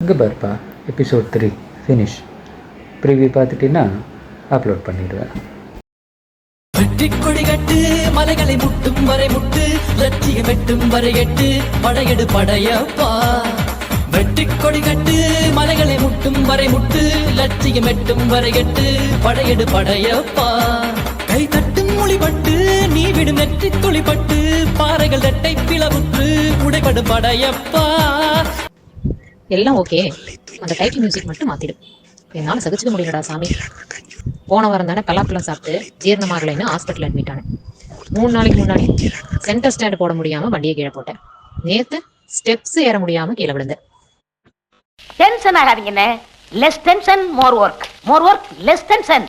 இங்கே பாருப்பா, episode 3 finish. Preview பார்த்துட்டீங்கன்னா அப்லோட் பண்ணிடுவேன். வெற்றி கொடி கட்டு, மலைகளை முட்டும் வரை முட்டு, லட்சியம் வெட்டும் வரை எட்டு, படையெடு படையப்பா. வெற்றி கொடி கட்டு, மலைகளை முட்டும் வரை முட்டு, லட்சியம் வெட்டும் வரை எட்டு, படையெடு படையப்பா. கை தட்டும் மொழிபட்டு, நீ விடும் நெற்றி துளிப்பட்டு, பாறைகள் ரெட்டை பிளவுற்று உடைபடும் படையப்பா. எல்லாம் ஓகே, அந்த டைட்டில் மியூசிக் மட்டும் மாத்திடும். என்னால் சகிச்சுக்க முடியலடா சாமி. போன வாரம் தானே பலாப்பழம் சாப்பிட்டு ஜீரணமாகலைன்னு ஹாஸ்பிட்டல் அட்மிட் ஆனேன். 3 நாளைக்கு முன்னாடி சென்டர் ஸ்டாண்ட் போட முடியாம வண்டியை கீழே போட்டேன். நேத்து ஸ்டெப்ஸ் ஏற முடியாம கீழே விழுந்தேன். டென்ஷன் ஆகாதீங்கண்ணே. Less tension more work, more work less tension.